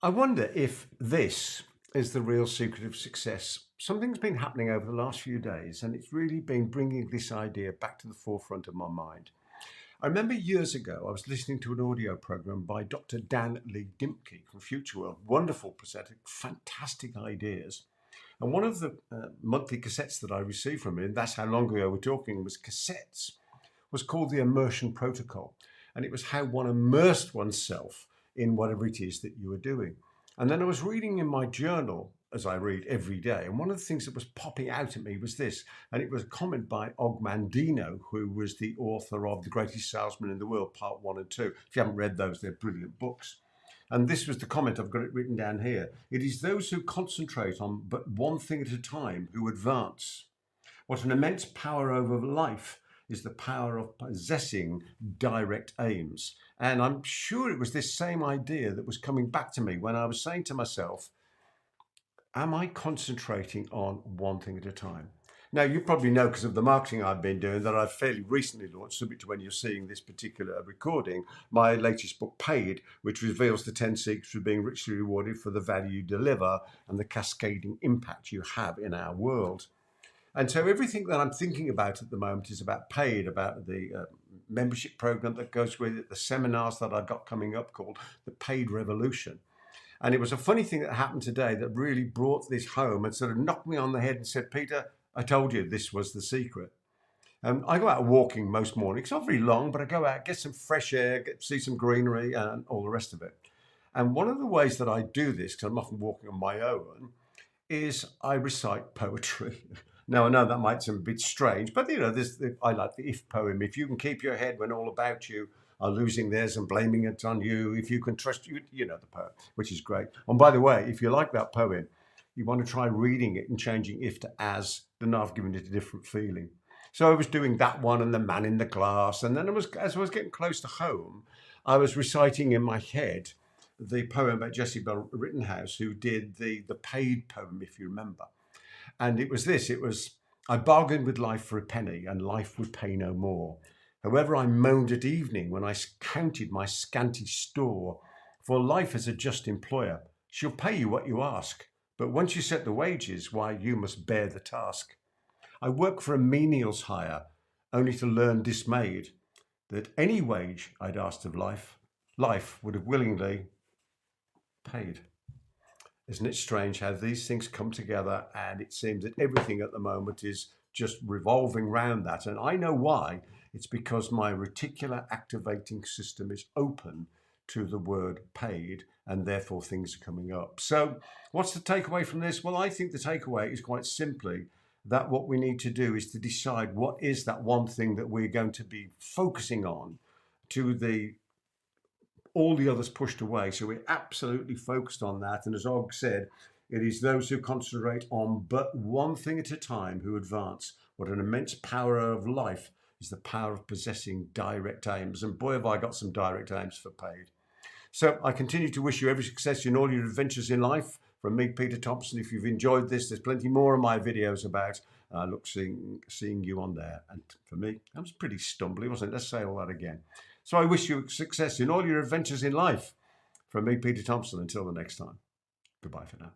I wonder if this is the real secret of success. Something's been happening over the last few days, and it's really been bringing this idea back to the forefront of my mind. I remember years ago, I was listening to an audio program by Dr. Lee Dimke from Future World. Wonderful presenter, fantastic ideas. And one of the monthly cassettes that I received from him, that's how long ago we're talking, was cassettes, was called the Immersion Protocol. And it was how one immersed oneself in whatever it is that you were doing. And then I was reading in my journal, as I read every day, and one of the things that was popping out at me was this, and it was a comment by OG Mandino, who was the author of The Greatest Salesman in the World, Part 1 and 2. If you haven't read those, they're brilliant books. And this was the comment, I've got it written down here. It is those who concentrate on but one thing at a time who advance. What an immense power over life is the power of possessing direct aims. And I'm sure it was this same idea that was coming back to me when I was saying to myself, am I concentrating on one thing at a time? Now, you probably know, because of the marketing I've been doing, that I've fairly recently launched, subject to when you're seeing this particular recording, my latest book, Paid, which reveals the 10 secrets of being richly rewarded for the value you deliver and the cascading impact you have in our world. And so everything that I'm thinking about at the moment is about Paid, about the membership program that goes with it, the seminars that I've got coming up called the Paid Revolution. And it was a funny thing that happened today that really brought this home and sort of knocked me on the head and said, Peter, I told you this was the secret. I go out walking most mornings, not very long, but I go out, get some fresh air, see some greenery and all the rest of it. And one of the ways that I do this, because I'm often walking on my own, is I recite poetry. Now, I know that might seem a bit strange, but I like the If poem. If you can keep your head when all about you are losing theirs and blaming it on you, if you can trust you know the poem, which is great. And by the way, if you like that poem, you want to try reading it and changing if to as, then I've given it a different feeling. So I was doing that one and the man in the glass. And then as I was getting close to home, I was reciting in my head the poem by Jessie Rittenhouse, who did the Paid poem, if you remember. And it was this, I bargained with life for a penny and life would pay no more. However, I moaned at evening when I counted my scanty store. For life is a just employer. She'll pay you what you ask. But once you set the wages, why, you must bear the task. I work for a menial's hire, only to learn dismayed that any wage I'd asked of life, life would have willingly paid. Isn't it strange how these things come together, and it seems that everything at the moment is just revolving around that. And I know why. It's because my reticular activating system is open to the word paid, and therefore things are coming up. So what's the takeaway from this? Well, I think the takeaway is quite simply that what we need to do is to decide what is that one thing that we're going to be focusing on to all the others pushed away. So we're absolutely focused on that. And as Og said, it is those who concentrate on but one thing at a time who advance. What an immense power of life is the power of possessing direct aims. And boy, have I got some direct aims for Paid. So I continue to wish you every success in all your adventures in life. From me, Peter Thomson. If you've enjoyed this, there's plenty more of my videos about. I look seeing you on there. And for me, that was pretty stumbly, wasn't it? Let's say all that again. So I wish you success in all your adventures in life. From me, Peter Thomson, until the next time. Goodbye for now.